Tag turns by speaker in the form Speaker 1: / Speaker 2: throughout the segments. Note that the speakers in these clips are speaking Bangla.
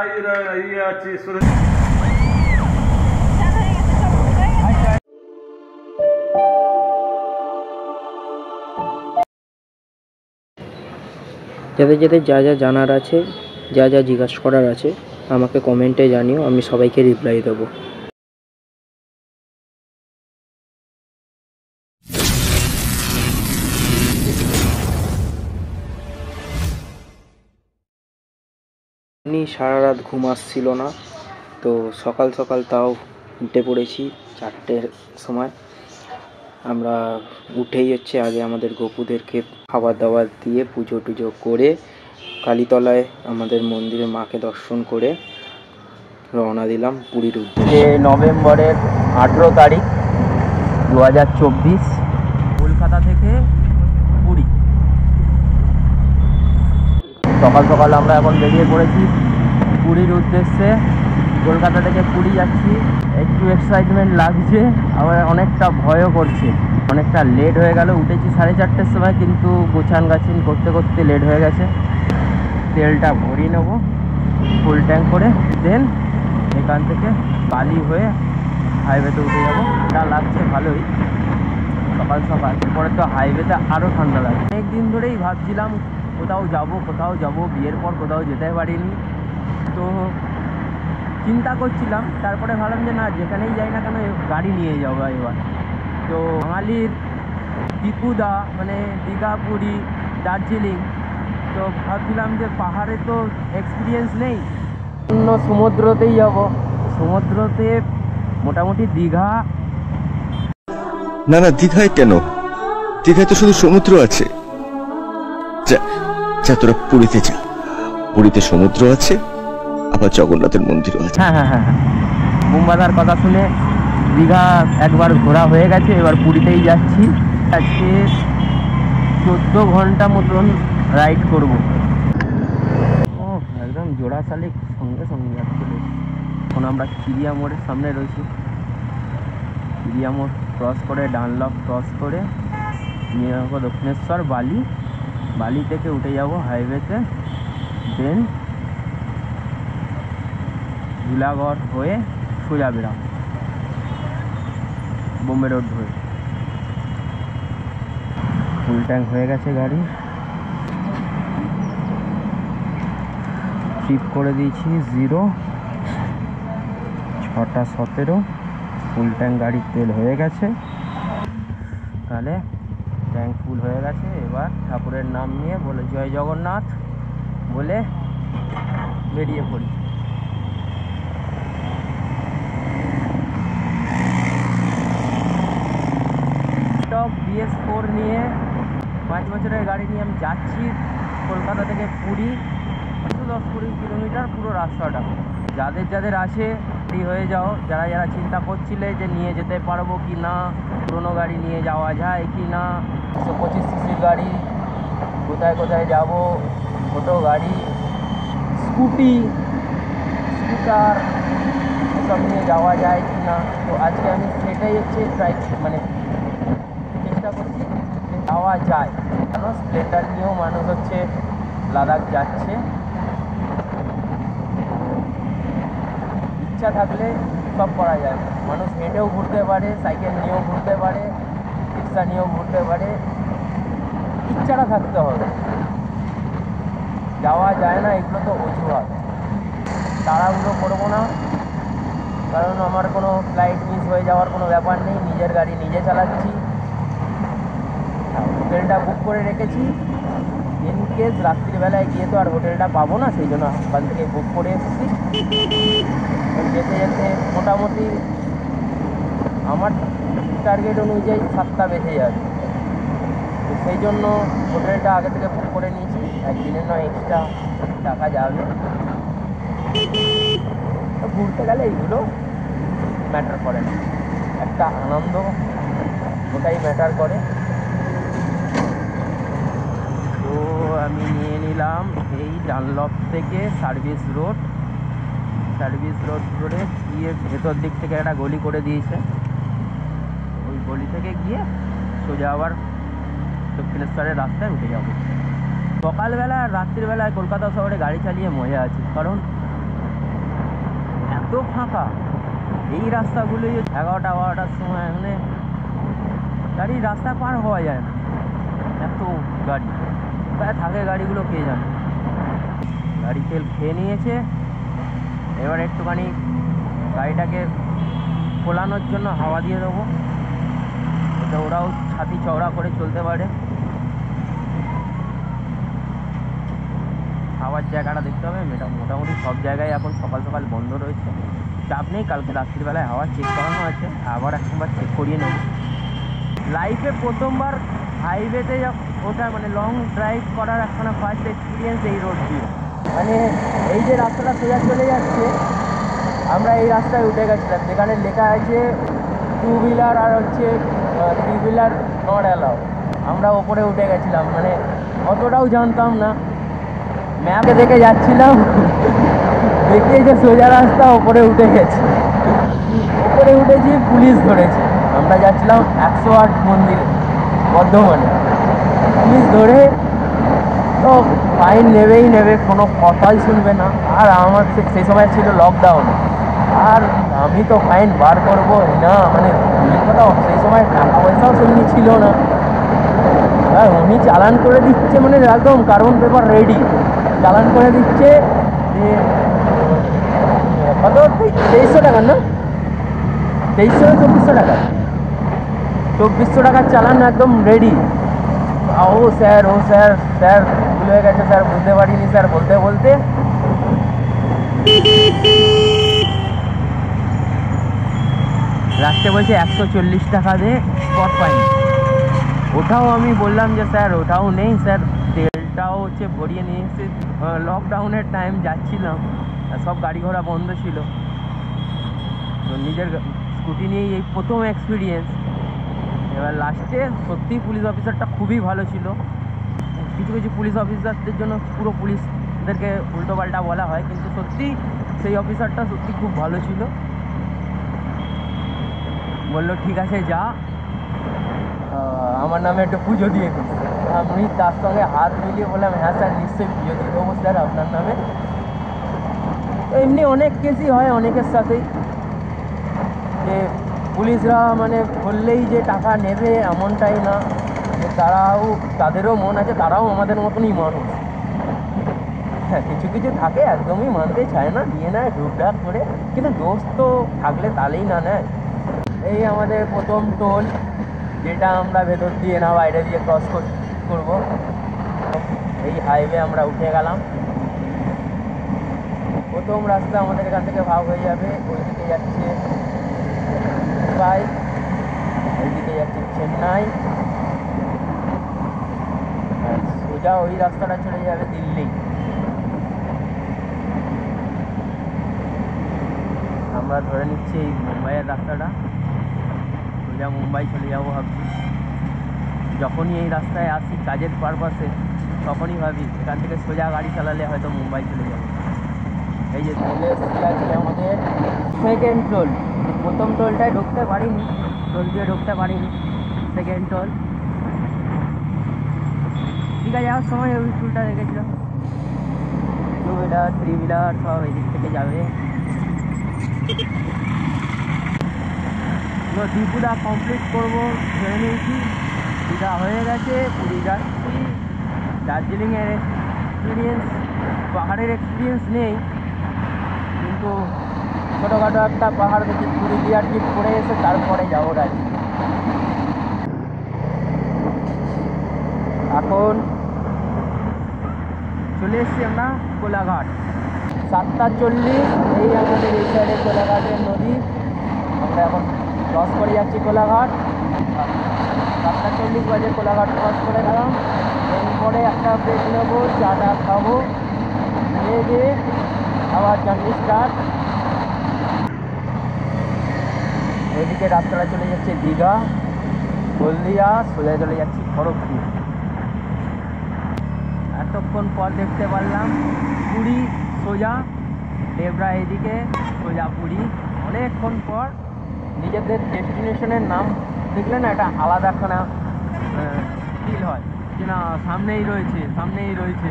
Speaker 1: ইয়ে আছে
Speaker 2: যাদের যাদের যা যা জানার আছে, যা যা জিজ্ঞাসা করার আছে আমাকে কমেন্টে জানিও, আমি সবাইকে রিপ্লাই দেবো। এমনি সারা রাত ঘুম আসছিল না, তো সকাল সকাল তাও উঠে পড়েছি 4টের সময়। আমরা উঠেই আগে আমাদের গপুদেরকে খাবার দাবার দিয়ে পুজো টুজো করে কালীতলায় আমাদের মন্দিরে মাকে দর্শন করে রওনা দিলাম পুরীর উদ্দেশ্যে। নভেম্বরের 18 তারিখ 2024, কলকাতা থেকে পুরী। সকাল সকাল আমরা এখন বেরিয়ে পড়েছি পুরীর উদ্দেশ্যে। কলকাতা থেকে পুরী যাচ্ছি, একটু এক্সাইটমেন্ট লাগছে, আবার অনেকটা ভয়ও করছে। অনেকটা লেট হয়ে গেল, উঠেছি 4:30-র সময়, কিন্তু গোছান গাছিন করতে করতে লেট হয়ে গেছে। তেলটা ভরিয়ে নেবো ফুল ট্যাঙ্ক করে, দেন এখান থেকে বালি হয়ে হাইওয়েতে উঠে যাবো। ঠান্ডা লাগছে ভালোই সকাল সকাল, এরপরে তো হাইওয়েতে আরও ঠান্ডা লাগছে। অনেক দিন ধরেই ভাবছিলাম কোথাও যাব, বিয়ের পর কোথাও যেতে পারিনি, তো চিন্তা করছিলাম। তারপরে ভাবলাম যে না, যেখানেই যাই না কেন গাড়ি নিয়ে যাবো এবার। তো বাঙালির দীপুদা মানে দীঘা, পুরী, দার্জিলিং, তো ভাবছিলাম যে পাহাড়ে তো এক্সপিরিয়েন্স নেই, অন্য সমুদ্রতেই যাব। সমুদ্রতে মোটামুটি দীঘা।
Speaker 3: না না, দীঘায় কেন? দীঘায় তো শুধু সমুদ্র আছে। যা তোরা পুরীতে যা, পুরীতে সমুদ্র আছে, আবার জগন্নাথের মন্দিরও আছে।
Speaker 2: হ্যাঁ, মুম্বাদার কথা শুনে দীঘা একবার ঘোরা হয়ে গেছে, এবার পুরীতেই যাচ্ছি। আজকে 14 ঘন্টা মতন রাইড করব। ও একদম জোড়া শালিক সঙ্গে সঙ্গে যাচ্ছিল। এখন আমরা চিড়িয়া মোড়ের সামনে রয়েছি। চিড়িয়া মোড় ক্রস করে, ডানলপ ক্রস করে নিয়ে যাবো দক্ষিণেশ্বর, বালি থেকে উঠে যাব হাইওয়েতে, দেন ঝুলাগড় হয়ে সোজা বেরাম বোম্বে রোড হয়ে। ফুল ট্যাঙ্ক হয়ে গেছে গাড়ি, ট্রিপ করে দিয়েছি 0, 6:17। ফুল ট্যাঙ্ক গাড়ির তেল হয়ে গেছে, তাহলে ট্যাঙ্ক ফুল হয়ে গেছে। এবার ঠাকুরের নাম নিয়ে বলে জয় জগন্নাথ বলে বেরিয়ে পড়ি। BS4 নিয়ে 5 বছরের গাড়ি নিয়ে আমি যাচ্ছি কলকাতা থেকে পুরী, 10-20 কিলোমিটার পুরো রাস্তাটা। যাদের যাদের আছে রেডি হয়ে যাও, যারা যারা চিন্তা করছিলে যে নিয়ে যেতে পারবো কি না, পুরোনো গাড়ি নিয়ে যাওয়া যায় কি না, 125 সিসির গাড়ি, কোথায় কোথায় যাব, ছোটো গাড়ি, স্কুটার এসব নিয়ে যাওয়া যায় কি না। তো আজকে আমি সেটাই ট্রাই চেষ্টা করছি যাওয়া যায়। কেন স্প্লেন্ডার নিয়েও মানুষ লাদাখ যাচ্ছে, ইচ্ছা থাকলে সব করা যায়। মানুষ হেঁটেও ঘুরতে পারে, সাইকেল নিয়েও ঘুরতে পারে, রিক্সা নিয়েও ঘুরতে পারে, ইচ্ছাটা থাকতে হবে। যাওয়া যায় না এগুলো তো অজুহাত। তাড়াহুড়ো করবো না, কারণ আমার কোনো ফ্লাইট মিস হয়ে যাওয়ার কোনো ব্যাপার নেই। নিজের গাড়ি নিজে চালাচ্ছি, হোটেলটা বুক করে রেখেছি। ইন কেস রাত্রিবেলায় গিয়ে তো আর হোটেলটা পাবো না, সেই জন্য ওখান থেকে বুক করে এসেছি। যেতে যেতে মোটামুটি আমার টার্গেট অনুযায়ী 7টা বেজে যাবে, তো সেই জন্য হোটেলটা আগে থেকে বুক করে নিয়েছি। একদিনের নয়, এক্সট্রা টাকা যাবে। তো ঘুরতে গেলে এইগুলো ম্যাটার করে না, একটা আনন্দ ওটাই ম্যাটার করে। তো আমি নিয়ে নিলাম এই ডানলপ থেকে সার্ভিস রোড ধরে গিয়ে ভেতর দিক থেকে একটা গলি করে দিয়েছে, ওই গলি থেকে গিয়ে সোজা আবার দক্ষিণেশ্বরের রাস্তায় উঠে যাব। সকালবেলা আর রাত্রিবেলায় কলকাতা শহরে গাড়ি চালিয়ে মজা আছে, কারণ এত ফাঁকা এই রাস্তাগুলোই 11টা-12টার সময় মানে গাড়ির রাস্তা পার হওয়া যায় না, এত গাড়ি প্রায় থাকে গাড়িগুলো, কে জানে। গাড়ি তেল খেয়ে নিয়েছে, এবার একটুখানি গাড়িটাকে খোলানোর জন্য হাওয়া দিয়ে দেবো, যাতে ওরাও ছাতি চওড়া করে চলতে পারে। হাওয়ার জায়গাটা দেখতে হবে, মোটামুটি সব জায়গায় এখন সকাল সকাল বন্ধ রয়েছে, চাপ নেই। কালকে রাত্রিবেলায় হাওয়া চেক করানো আছে, আবার একবার চেক করিয়ে নেব। লাইফে প্রথমবার হাইওয়েতে ওটা মানে লং ড্রাইভ করার একখানা ফার্স্ট এক্সপিরিয়েন্স এই রোড দিয়ে। মানে এই যে রাস্তাটা সোজা চলে যাচ্ছে, আমরা এই রাস্তায় উঠে গেছিলাম যেখানে লেখা আছে 2 হুইলার আর হচ্ছে 3 হুইলার নট অ্যালাউ। আমরা ওপরে উঠে গেছিলাম, মানে অতটাও জানতাম না, ম্যাপে দেখে যাচ্ছিলাম, দেখে যে সোজা রাস্তা, ওপরে উঠে গেছি। ওপরে উঠেছি, পুলিশ ধরেছে। আমরা যাচ্ছিলাম 108 মন্দিরে বর্ধমানে, পুলিশ ধরে তো ফাইন নেবেই নেবে, কোনো কথাই শুনবে না। আর আমার সেই সময় ছিল লকডাউন, আর আমি তো ফাইন বার করবো না, মানে কথা সেই সময় টাকা পয়সাও সেমনি ছিল না। আর উনি চালান করে দিচ্ছে, মানে একদম কার্বন পেপার রেডি, চালান করে দিচ্ছে যে কত 2300 টাকা না, 2300 না 2400 টাকার চালান একদম রেডি। ও স্যার স্যার ভুল হয়ে গেছে স্যার, বুঝতে পারিনি স্যার বলতে বলতে লাস্টে বলছে 140 টাকা দিয়ে স্পট ফাইন। ওটাও আমি বললাম যে স্যার ওটাও নেই স্যার, তেলটাও হচ্ছে ভরিয়ে নিয়ে এসে, লকডাউনের টাইম যাচ্ছিলাম, সব গাড়ি ঘোড়া বন্ধ ছিল, তো নিজের স্কুটি নিয়েই এই প্রথম এক্সপিরিয়েন্স। এবার লাস্টে সত্যি পুলিশ অফিসারটা খুবই ভালো ছিল। কিছু কিছু পুলিশ অফিসারদের জন্য পুরো পুলিশদেরকে উল্টোপাল্টা বলা হয়, কিন্তু সত্যি সেই অফিসারটা সত্যি খুব ভালো ছিল। বললো ঠিক আছে যা, আমার নামে একটু পুজো দিয়ে দিন। আমি তার সঙ্গে হাত মিলিয়ে বললাম হ্যাঁ স্যার নিশ্চয়ই পুজো দিয়ে দেবো স্যার আপনার নামে। এমনি অনেক কেসই হয় অনেকের সাথেই, যে পুলিশরা মানে বললেই যে টাকা নেবে এমনটাই না, যে তারাও, তাদেরও মন আছে, তারাও আমাদের মতনই মানুষ। হ্যাঁ কিছু কিছু থাকে একদমই মানতে চায় না, নিয়ে নেয় ঢুকঢাক করে, কিন্তু দোষ তো থাকলে তাহলেই না নেয়। এই আমাদের প্রথম টোল, যেটা আমরা ভেতর দিয়ে না বাইরে দিয়ে ক্রস করবো। এই হাইওয়ে আমরা উঠে গেলাম। প্রথম রাস্তা আমাদের এখান থেকে ভাগ হয়ে যাবে, ওইদিকে যাচ্ছে মুম্বাই, ওইদিকে যাচ্ছে চেন্নাই, সোজা ওই রাস্তাটা চলে যাবে দিল্লি। আমরা ধরে নিচ্ছি এই মুম্বাইয়ের রাস্তাটা, সোজা মুম্বাই চলে যাবো ভাবছি। যখনই এই রাস্তায় আসি কাজের পারপাসে, তখনই ভাবি এখান থেকে সোজা গাড়ি চালালে হয়তো মুম্বাই চলে যাবো। এই যে চলে এসেছি আজকে আমাদের সেকেন্ড টোল। প্রথম টোলটায় ঢুকতে পারিনি, টোল দিয়ে ঢুকতে পারিনি, সেকেন্ড টোল। ঠিক আছে, যাওয়ার সময় ওই টোলটা দেখেছিলাম, 2 হুইলার 3 হুইলার সব এই দিক থেকে যাবে। দীপুদা কমপ্লিট করবো ধরে নিয়েছি, দীঘা হয়ে গেছে, পুরী যাচ্ছি। দার্জিলিংয়ের এক্সপিরিয়েন্স, পাহাড়ের এক্সপিরিয়েন্স নেই, কিন্তু ছোটোখাটো একটা পাহাড় দেখি, পুরী দিয়ে ট্রিপ করে এসে তারপরে যাবো দার্জিলিং। এখন চলে এসছি আমরা কোলাঘাট, 7:40। এই আমাদের এই সাইডে কোলাঘাটের নদী, আমরা এখন ক্রস করে যাচ্ছি কোলাঘাট। 7:40 বাজে কোলাঘাট ক্রস করে গেলাম। এরপরে একটা ব্রেক নেবো, চাটা খাবো, খেয়ে দিয়ে আবার জার্নি স্টার্ট। ওইদিকে রাস্তাটা চলে যাচ্ছে দীঘা, হলদিয়া, সোজা চলে যাচ্ছি খড়গপুর। এতক্ষণ পর দেখতে পারলাম পুরী সোজা, দেবরা এদিকে, সোজা পুরী। অনেকক্ষণ পর নিজেদের ডেস্টিনেশনের নাম দেখলে না একটা আলাদা একখানা ফিল হয়, যে না সামনেই রয়েছে।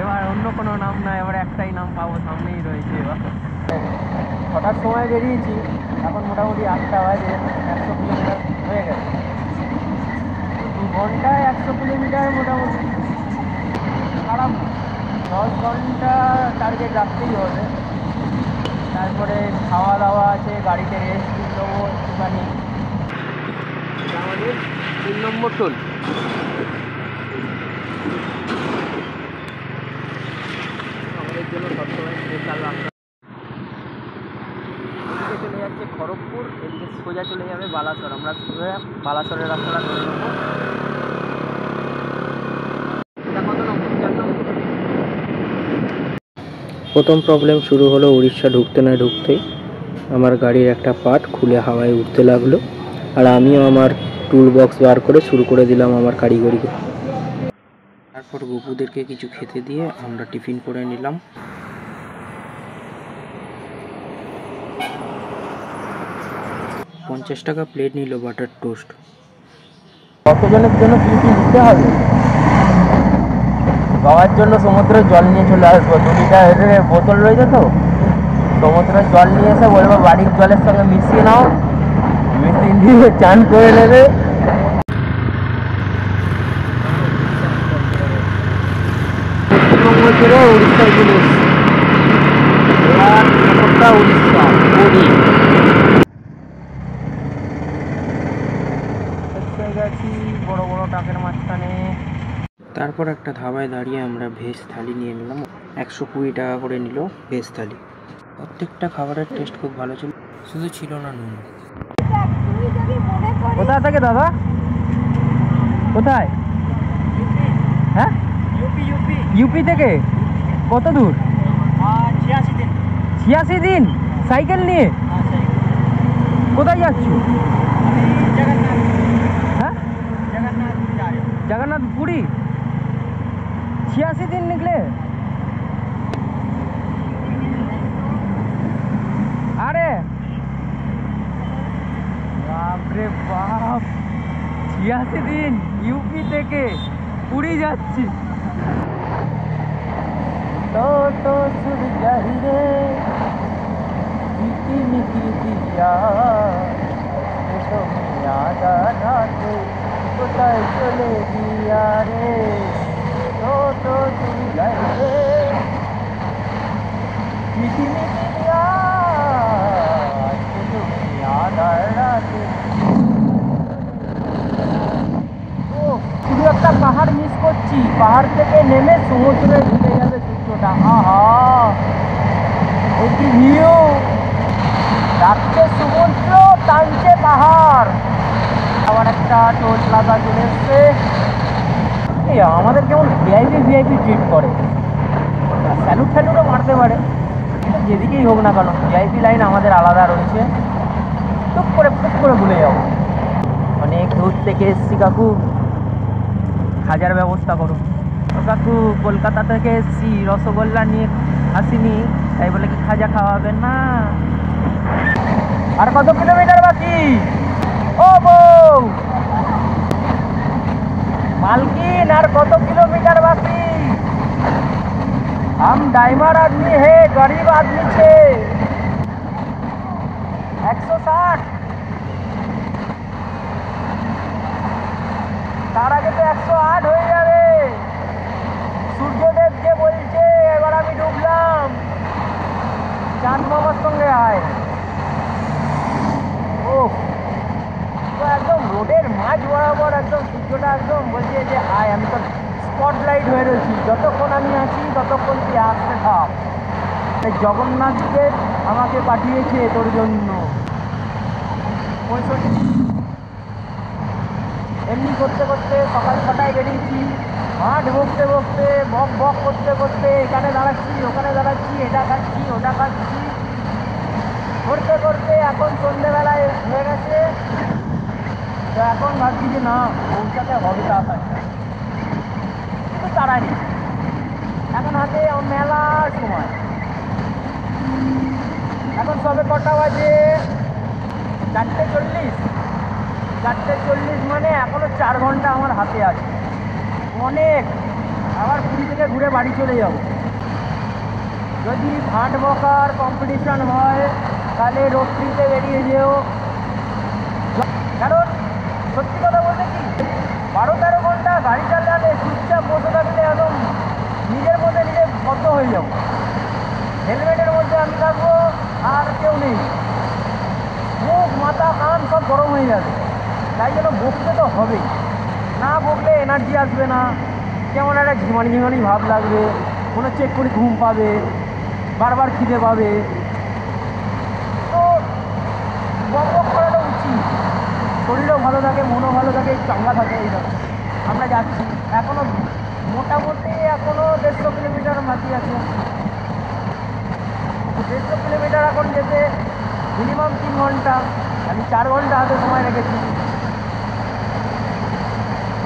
Speaker 2: এবার অন্য কোনো নাম না, এবার একটাই নাম পাবো, সামনেই রয়েছে। ছটার সময় বেরিয়েছি, এখন মোটামুটি 8টা বাজে, 100 কিলোমিটার হয়ে গেছে। 2 ঘন্টায় 100 কিলোমিটার মোটামুটি খারাপ না। 10 ঘন্টা টার্গেট রাখতেই হবে। তারপরে খাওয়া দাওয়া আছে, গাড়িতে রেস্ট দেবো একটুখানি। আমাদের 3 নম্বর টোল। আমাদের জন্য সবসময় স্পেশাল রাস্তা। এদিকে চলে যাচ্ছে খড়গপুর, এদিকে সোজা চলে যাবে বালাসর। আমরা সোজা বালাসরের রাস্তাটা ধরে নেবো। এটা কত নম্বর? 4 নম্বর। প্রথম প্রবলেম শুরু হলো উড়িষ্যা ঢুকতে না ঢুকতেই আমার গাড়ির একটা পার্ট খুলে হাওয়ায় উঠতে লাগলো, আর আমিও আমার টুল বক্স বার করে শুরু করে দিলাম আমার কারিগরি। তারপর গপুদেরকে কিছু খেতে দিয়ে আমরা টিফিন করে নিলাম। ৳50 প্লেট নিল বাটার টোস্ট। কতজনের জন্য কি কি নিতে হবে? খাওয়ার জন্য সমুদ্রের জল নিয়ে চলে আসবো। 2 লিটারের বোতল রয়েছে, তো সমুদ্রের জল নিয়ে এসে বলবো বাড়ির জলের সঙ্গে মিশিয়ে নাও, মেশিন দিয়ে চান করে নেবে। পশ্চিমবঙ্গ ছেড়ে উড়িষ্যায় চলে এসেছি। এবার ব্যাপারটা উড়িষ্যা, পুরী গেছি বড় বড় ট্রাকের মাঝখানে। তারপর একটা ধাবায় দাঁড়িয়ে আমরা ভেজ থালি নিয়ে নিলাম। 120 টাকা করে নিল ভেজ থালি। প্রত্যেকটা খাবারের টেস্ট খুব ভালো ছিল, শুধু ছিল না নুন। কোথায় থেকে দাদা? কোথায়? হ্যাঁ, ইউপি থেকে। কত দূর? 86 দিন সাইকেল নিয়ে? কোথায় যাচ্ছ? হ্যাঁ, जगन्नाथ पुरी। 86 दिन निकले? अरे बाप रे बाप, 86 दिन यूपी থেকে পুরী যাচ্ছি। तो सुर जाहि रे मिकी मिकी दिया तो याद आते কোথায় চলে গিয়া রে, তো তুমি যাইবে মিটি মিটি দিয়া তুমি আধার রাতে। ও শুধু একটা পাহাড় মিস করছি, পাহাড় থেকে নেমে সমুদ্রে ঢুকে যাবে সূর্যটা। আহা কি ভিউ, রাখছে সমুদ্র, টানছে পাহাড়। আবার একটা টোল প্লাজা চলে এসছে। আমাদের কেমন ভিআইপি ট্রিট করে, স্যালুট ফ্যালুটও মারতে পারে, যেদিকেই হোক না কেন ভিআইপি লাইন আমাদের আলাদা রয়েছে। টুক করে ভুলে যাবো। অনেক দূর থেকে এসছি কাকু, খাজার ব্যবস্থা করো। কাকু কলকাতা থেকে এসছি, রসগোল্লা নিয়ে আসিনি, তাই বলে কি খাজা খাওয়াবেন না? আর কত কিলোমিটার বাকি? ও বউ मालकिन, আর কত কিলোমিটার বাকি? हम ड्राइवर आदमी है, गरीब आदमी छे। 160 তার আগে তো 108 হয়ে যাবে। সূর্যদেব যে বলছে এবার আমি ডুবলাম, চাঁদ মামার সঙ্গে আয়। ও তো একদম রোডের মাঝ বরাবর একদম সূর্যটা একদম বলছে যে আয়, আমি তো স্পটলাইট হয়ে রয়েছি, যতক্ষণ আমি আছি ততক্ষণ তুই আসতে থাক। তাই জগন্নাথদেব আমাকে পাঠিয়েছে তোর জন্য। 65 এমনি করতে করতে সকাল 6টায় বেরিয়েছি, মাঠ বকতে বকতে বক করতে করতে এখানে দাঁড়াচ্ছি ওখানে দাঁড়াচ্ছি, এটা খাচ্ছি ওটা খাচ্ছি করতে করতে এখন সন্ধ্যেবেলায় হয়ে গেছে। তো এখন ভাবছি যে না, পৌঁছাতে হবে তাড়াতাড়ি, কিন্তু তাড়াই নেই, এখন হাতে মেলার সময়। এখন সবে কটা বাজে? 4:40। 4:40 মানে এখনো 4 ঘন্টা আমার হাতে আছে, অনেক। আবার পুরী থেকে ঘুরে বাড়ি চলে যাব। যদি ভাট বকার কম্পিটিশন হয় তাহলে রোড ট্রিপে বেরিয়ে যেও, কারণ সত্যি কথা বলতে কি 12-13 ঘন্টা গাড়ি চালালে চুপচাপ বসে থাকলে একদম নিজের মধ্যে নিজে বদ্ধ হয়ে যাবো। হেলমেটের মধ্যে আমি থাকবো আর কেউ নেই, মুখ মাথা কান সব গরম হয়ে যাবে। তাই জন্য বকতে তো হবেই, না বকলে এনার্জি আসবে না, কেমন একটা ঝিমানি ঝিমানি ভাব লাগবে, মনে হচ্ছে এক্ষুনি ঘুম পাবে, বারবার খিদে পাবে। তো বক বক করাটা উচিত, শরীরও ভালো থাকে, মনও ভালো থাকে, চাঙ্গা থাকে। এইরকম আমরা যাচ্ছি এখনও মোটামুটি 150 কিলোমিটার বাকি আছে। 150 কিলোমিটার এখন যেতে মিনিমাম 3 ঘন্টা, আমি 4 ঘন্টা হাতে সময় রেখেছি।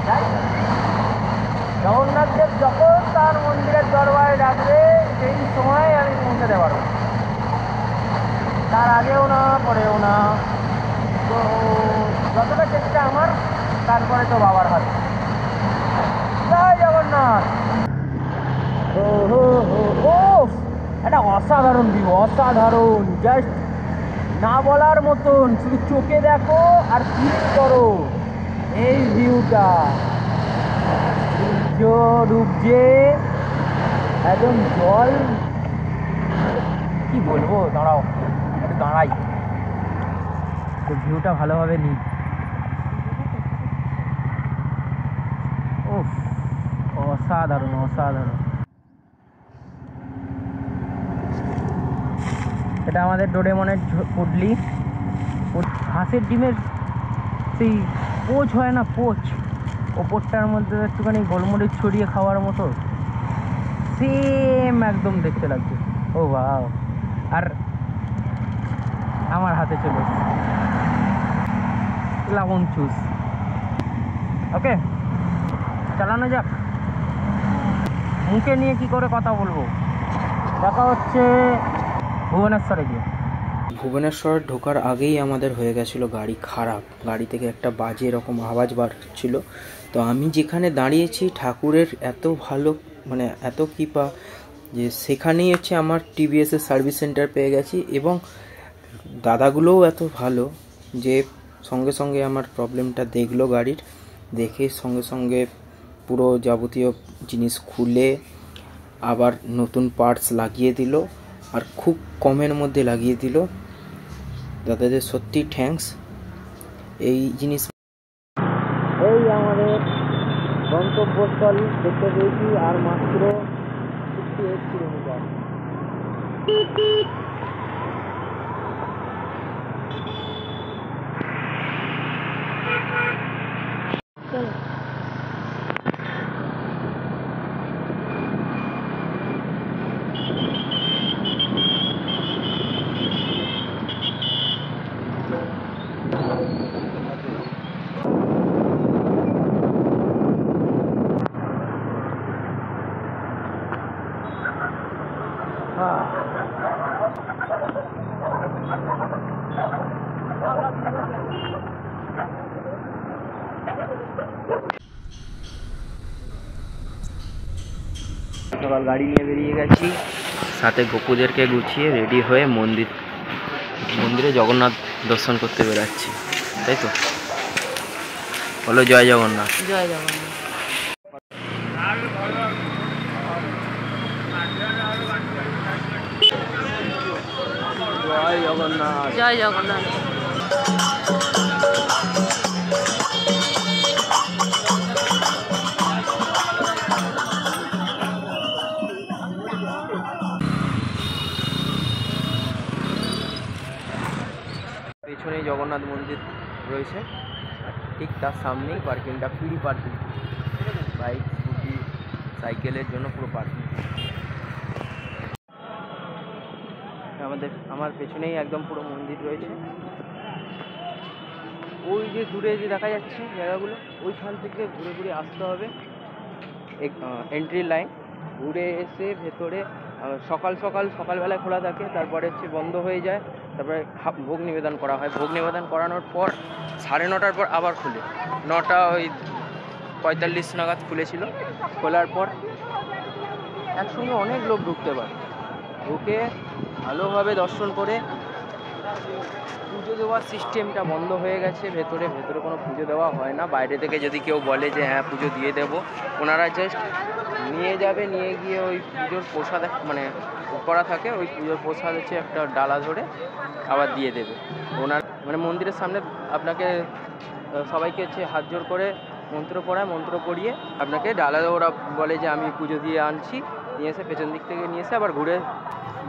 Speaker 2: তাই জগন্নাথ দেব যখন তার মন্দিরের দরবারে ডাকবে সেই সময় আমি পৌঁছাতে পারবো, তার আগেও না পরেও না। তো যতটা চেষ্টা আমার, তারপরে তো বাবার হাতে। জয় জগন্নাথ। ও হো হো ও একটা অসাধারণ ভিউ, অসাধারণ, জাস্ট না বলার মতন। শুধু চোখে দেখো আর ফিল করো এই ভিউটা। সূর্য ডুবছে, একদম জল, কি বলবো, দাঁড়াও একটু দাঁড়াই তো ভিউটা ভালোভাবে নিই। ও অসাধারণ অসাধারণ। এটা আমাদের ডোরেমনের পুডলি, হাঁসের ডিমের সেই পোচ হয় না, পোচ, ওপরটার মধ্যে একটুখানি গোলমরিচ ছড়িয়ে খাওয়ার মতো সেম একদম দেখতে লাগছে। ও বাও, আর আমার হাতে চলে লাবণ চুস। ওকে চালানো যাক। মুখে নিয়ে কি করে কথা বলবো, দেখা হচ্ছে ভুবনেশ্বরে গিয়ে।
Speaker 1: ভুবনেশ্বর ঢোকার আগেই আমাদের হয়ে গেছিলো গাড়ি খারাপ, গাড়ি থেকে একটা বাজে এরকম আওয়াজ বাড়ছিল। তো আমি যেখানে দাঁড়িয়েছি ঠাকুরের এত ভালো, মানে এত কৃপা যে সেখানেই হচ্ছে আমার টিভিএসের সার্ভিস সেন্টার পেয়ে গেছি, এবং দাদাগুলোও এত ভালো যে সঙ্গে সঙ্গে আমার প্রবলেমটা দেখলো গাড়ির, দেখে সঙ্গে সঙ্গে পুরো যাবতীয় জিনিস খুলে আবার নতুন পার্টস লাগিয়ে দিল, আর খুব কমের মধ্যে লাগিয়ে দিল। দাদাদের সত্যি থ্যাঙ্কস। এই জিনিস
Speaker 2: এই আমাদের গন্তব্যস্থল দেখতে পেয়েছি, আর মাত্র 68 কিলোমিটার।
Speaker 1: সকাল গাড়ি নিয়ে বেরিয়ে গেছি, সাথে গোপুদেরকে গুছিয়ে রেডি হয়ে মন্দিরে জগন্নাথ দর্শন করতে বেরাচ্ছি, তাই তো? বলো জয় জগন্নাথ।
Speaker 2: জয় জগন্নাথ। জয় জগন্নাথ। জয় জগন্নাথ।
Speaker 1: পেছনেই জগন্নাথ মন্দির রয়েছে, আর ঠিক তার সামনেই পার্কিংটা, ফ্রি পার্কিং, বাইক স্কুটি সাইকেলের জন্য পুরো পার্কিং। আমার পেছনেই একদম পুরো মন্দির রয়েছে। ওই যে দূরে যে দেখা যাচ্ছে জায়গাগুলো, ওইখান থেকে ঘুরে ঘুরে আসতে হবে এন্ট্রি লাইন, ঘুরে এসে ভেতরে সকালবেলায় খোলা থাকে, তারপরে হচ্ছে বন্ধ হয়ে যায়, তারপরে ভোগ নিবেদন করা হয়। ভোগ নিবেদন করানোর পর 9:30 পর আবার খুলে, 9:45 নাগাদ খুলেছিল। খোলার পর একসঙ্গে অনেক লোক ঢুকতে পারে, ঢুকে ভালোভাবে দর্শন করে পুজো দেওয়ার সিস্টেমটা বন্ধ হয়ে গেছে। ভেতরে কোনো পুজো দেওয়া হয় না। বাইরে থেকে যদি কেউ বলে যে হ্যাঁ পুজো দিয়ে দেবো, ওনারা জাস্ট নিয়ে যাবে, নিয়ে গিয়ে ওই পুজোর প্রসাদ মানে করা থাকে, ওই পুজোর প্রসাদ হচ্ছে একটা ডালা ধরে আবার দিয়ে দেবে। ওনার মানে মন্দিরের সামনে আপনাকে সবাইকে হচ্ছে হাত জোড় করে মন্ত্র পড়ায়, মন্ত্র পড়িয়ে আপনাকে ডালা, ওরা বলে যে আমি পুজো দিয়ে আনছি, নিয়ে এসে পেছন দিক থেকে নিয়ে এসে আবার ঘুরে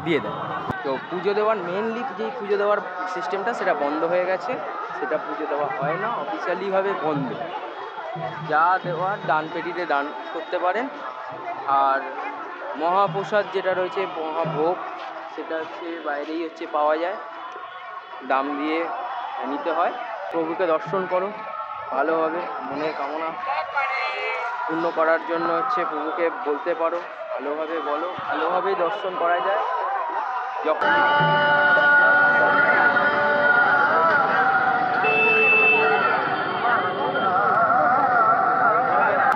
Speaker 1: দিয়ে দেয়। তো পুজো দেওয়ার মেনলি যেই পুজো দেওয়ার সিস্টেমটা সেটা বন্ধ হয়ে গেছে, সেটা পুজো দেওয়া হয় না, অফিসিয়ালিভাবে বন্ধ। যা দেওয়ার দান পেটিতে দান করতে পারেন। আর মহাপ্রসাদ যেটা রয়েছে, মহাভোগ, সেটা হচ্ছে বাইরেই হচ্ছে পাওয়া যায়, দাম দিয়ে নিতে হয়। প্রভুকে দর্শন করো ভালোভাবে, মনের কামনা পূর্ণ করার জন্য হচ্ছে প্রভুকে বলতে পারো, ভালোভাবে বলো, ভালোভাবেই দর্শন করা যায়। যখন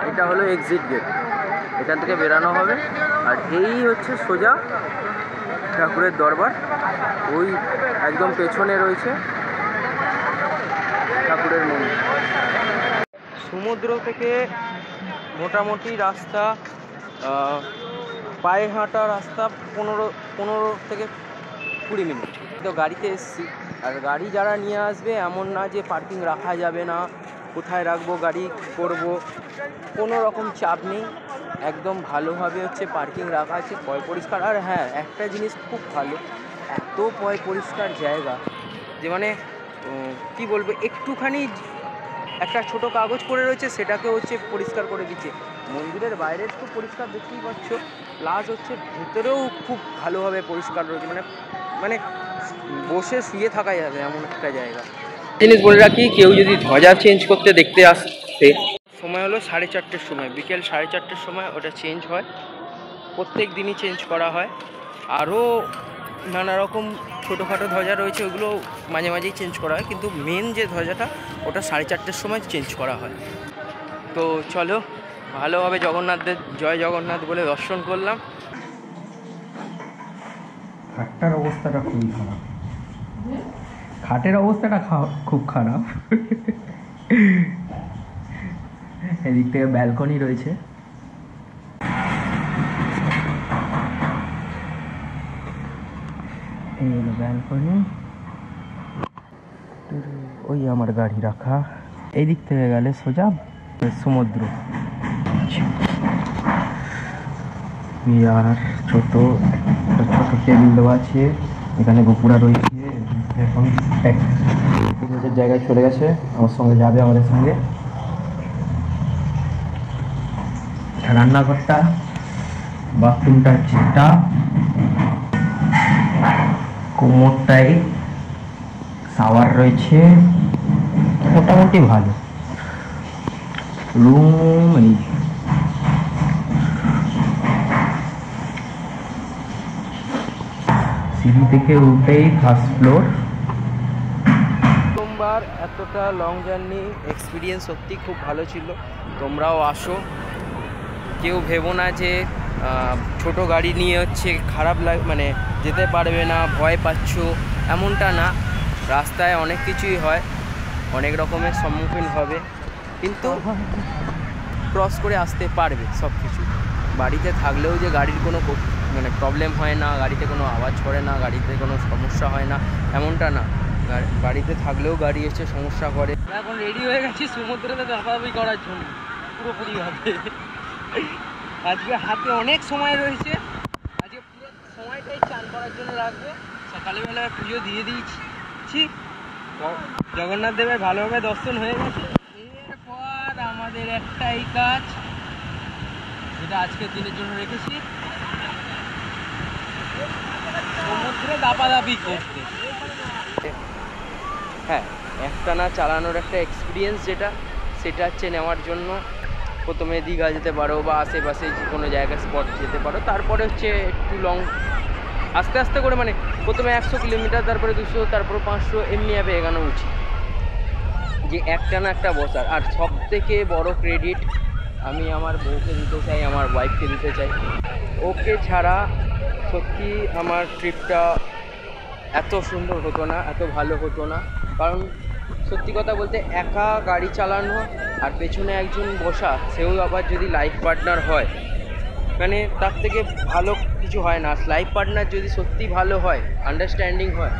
Speaker 1: এটা হলো এক্সিট গেট, এখান থেকে বেরানো হবে। আর এই হচ্ছে সোজা ঠাকুরের দরবার, ওই একদম পেছনে রয়েছে ঠাকুরের মন্দির। সমুদ্র থেকে মোটামুটি রাস্তা, পায়ে হাঁটা রাস্তা 15 থেকে 20 মিনিট। তো গাড়িতে এসছি, আর গাড়ি যারা নিয়ে আসবে এমন না যে পার্কিং রাখা যাবে না, কোথায় রাখবো গাড়ি করব, কোনো রকম চাপ নেই। একদম ভালোভাবে হচ্ছে পার্কিং রাখা আছে, পয় পরিষ্কার। আর হ্যাঁ, একটা জিনিস খুব ভালো, এত পয় পরিষ্কার জায়গা যে মানে কি বলবো, একটুখানি একটা ছোট কাগজ পড়ে রয়েছে সেটাকে হচ্ছে পরিষ্কার করে দিচ্ছে। মন্দিরের বাইরে একটু পরিষ্কার দেখতেই পাচ্ছ, প্লাস হচ্ছে ভেতরেও খুব ভালোভাবে পরিষ্কার রয়েছে, মানে বসে শুয়ে থাকা যাবে এমন একটা জায়গা। জিনিস বলে রাখি, কেউ যদি ধ্বজা চেঞ্জ করতে দেখতে আসছে, সময় হলো 4:30-র সময়, বিকেল 4:30-র সময় ওটা চেঞ্জ হয়, প্রত্যেক দিনই চেঞ্জ করা হয়। আরও নানা রকম ছোটোখাটো ধ্বজা রয়েছে, ওগুলো মাঝে মাঝেই চেঞ্জ করা হয়, কিন্তু মেন যে ধ্বজাটা ওটা 4:30-র সময় চেঞ্জ করা হয়। তো চলো ভালোভাবে জগন্নাথদের জয় জগন্নাথ বলে দর্শন করলাম। খাটটার অবস্থাটা খুবই খারাপ, খাটের অবস্থাটা খুব খারাপ। এদিক থেকে ব্যালকনি রয়েছে, এই হলো ব্যালকনি, ওই আমার গাড়ি রাখা। এই দিক থেকে গেলে সোজা সমুদ্র। আর ছোট ছোট টেবিল দেওয়া আছে, এখানে গোপুরা রয়েছে। এখন নিজের জায়গায় চলে গেছে, আমার সঙ্গে যাবে, আমাদের সঙ্গে। রান্নাঘরটা, বাথরুমটা যেটা, কোমরটাই শাওয়ার রয়েছে, মোটামুটি ভালো রুম। এই সিঁড়ি থেকে উঠেই ফার্স্ট ফ্লোর। প্রথমবার এতটা লং জার্নি এক্সপিরিয়েন্স সত্যি খুব ভালো ছিল। তোমরাও আসো, কেউ ভেবো না যে ছোট গাড়ি নিয়ে হচ্ছে খারাপ মানে যেতে পারবে না, ভয় পাচ্ছ, এমনটা না। রাস্তায় অনেক কিছুই হয়, অনেক রকমের সম্মুখীন হবে, কিন্তু ক্রস করে আসতে পারবে সব কিছু। বাড়িতে থাকলেও যে গাড়ির কোনো মানে প্রবলেম হয় না, গাড়িতে কোনো আওয়াজ করে না, গাড়িতে কোনো সমস্যা হয় না, এমনটা না। বাড়িতে থাকলেও গাড়ি এসে সমস্যা করে। এখন রেডি হয়ে গেছি সমুদ্রেতে লাফালাফি করার জন্য পুরোপুরিভাবে। আজকে হাতে অনেক সময় রয়েছে, আজকে পুরো সময়টাই চান করার জন্য রাখবো। সকালবেলায় পুজো দিয়ে দিয়েছি, জগন্নাথ দেবের ভালোভাবে দর্শন হয়ে গেছে। এরপর আমাদের একটাই কাজ, যেটা আজকের দিনের জন্য রেখেছি, সমুদ্রে দাপাদাপি করতে। হ্যাঁ, একটানা চালানোর একটা এক্সপিরিয়েন্স সেটা হচ্ছে নেওয়ার জন্য প্রথমে দীঘা যেতে পারো বা আশেপাশে যে কোনো জায়গায় স্পট যেতে পারো। তারপরে হচ্ছে একটু লং আস্তে আস্তে করে, মানে প্রথমে 100 কিলোমিটার, তারপরে 200, তারপরে 500, এমনিভাবে এগানো উচিত, যে একটানা একটা বসার। আর সব থেকে বড় ক্রেডিট আমি আমার বউকে দিতে চাই, আমার ওয়াইফকে দিতে চাই। ওকে ছাড়া সত্যি আমার ট্রিপটা এত সুন্দর হতো না, এত ভালো হতো না। কারণ সত্যি কথা বলতে একা গাড়ি চালানো আর পেছনে একজন বসা, সেও আবার যদি লাইফ পার্টনার হয়, মানে তার থেকে ভালো কিছু হয় না। লাইফ পার্টনার যদি সত্যি ভালো হয়, আন্ডারস্ট্যান্ডিং হয়,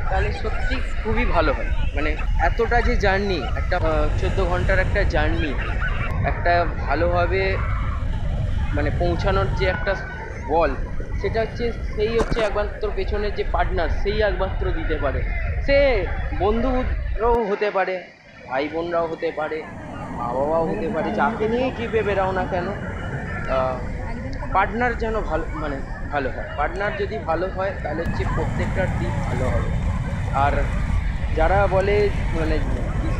Speaker 1: তাহলে সত্যি খুবই ভালো হয়। মানে এতটা যে জার্নি, একটা 14 ঘন্টার একটা জার্নি, একটা ভালোভাবে মানে পৌঁছানোর যে একটা বল, সেটা হচ্ছে একমাত্র পেছনের যে পার্টনার, সেই একমাত্র দিতে পারে। সে বন্ধুরাও হতে পারে, ভাই বোনরাও হতে পারে, মা বাবাও হতে পারে, যাকে নিয়েই ট্রিপে বেরাও না কেন, পার্টনার যেন ভালো হয়। পার্টনার যদি ভালো হয় তাহলে হচ্ছে প্রত্যেকটা ট্রিপ ভালো হবে। আর যারা বলে মানে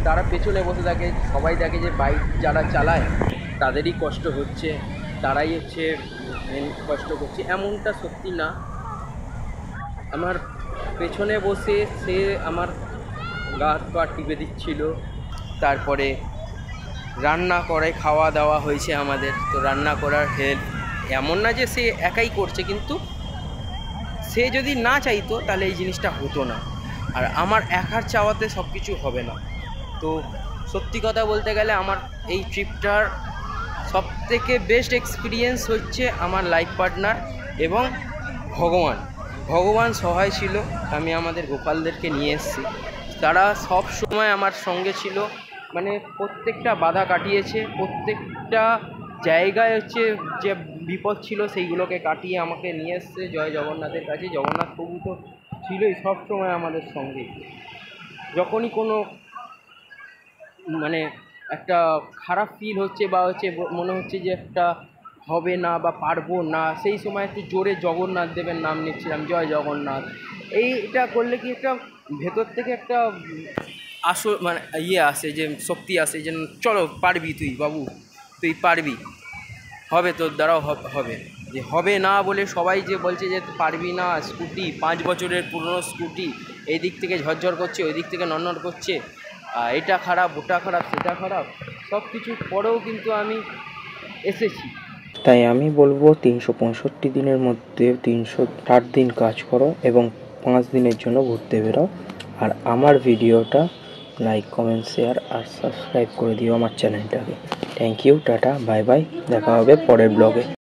Speaker 1: তারা পেছনে বসে থাকে, সবাই দেখে যে বাইক যারা চালায় তাদেরই কষ্ট হচ্ছে, তারাই হচ্ছে মেন কষ্ট করছে, এমনটা সত্যি না। আমার পেছনে বসে সে আমার গা হাত পা টিপে দিচ্ছিল, তারপরে রান্না করে খাওয়া দাওয়া হয়েছে আমাদের, তো রান্না করার হেল্প, এমন না যে সে একাই করছে, কিন্তু সে যদি না চাইতো তাহলে এই জিনিসটা হতো না। আর আমার একার চাওয়াতে সব কিছু হবে না। তো সত্যি কথা বলতে গেলে আমার এই ট্রিপটার সবথেকে বেস্ট এক্সপিরিয়েন্স হচ্ছে আমার লাইফ পার্টনার এবং ভগবান সহায় ছিল। আমি আমাদের গোপালদেরকে নিয়ে এসেছি, তারা সব সময় আমার সঙ্গে ছিল, মানে প্রত্যেকটা বাধা কাটিয়েছে, প্রত্যেকটা জায়গায় হচ্ছে যে বিপদ ছিল সেইগুলোকে কাটিয়ে আমাকে নিয়ে এসছে জয় জগন্নাথের কাছে। জগন্নাথ প্রভু তো ছিলই সব সময় আমাদের সঙ্গে। যখনই কোনো মানে একটা খারাপ ফিল হচ্ছে বা হচ্ছে মনে হচ্ছে যে একটা হবে না বা পারবো না, সেই সময় একটু জোরে জগন্নাথ দেবের নাম নিচ্ছিলাম, জয় জগন্নাথ। এটা করলে কি একটা ভেতর থেকে একটা মানে আসে, যে শক্তি আসে, যে চলো পারবি তুই বাবু, তুই পারবি, হবে তোর দ্বারাও হবে। যে হবে না বলে সবাই যে বলছে যে পারবি না, স্কুটি 5 বছরের পুরনো স্কুটি, এই দিক থেকে ঝরঝর করছে, ওই দিক থেকে নড়নড় করছে, এটা খারাপ, ওটা খারাপ, সেটা খারাপ, সব কিছুর পরেও কিন্তু আমি এসেছি। তাই আমি বলবো 365 দিনের মধ্যে 360 দিন কাজ করো এবং 5 দিনের জন্য ঘুরতে বেরো। আর আমার ভিডিওটা লাইক, কমেন্ট, শেয়ার আর সাবস্ক্রাইব করে দিও আমার চ্যানেলটাকে। Thank you, tata, bye bye, দেখা হবে পরের ব্লগে।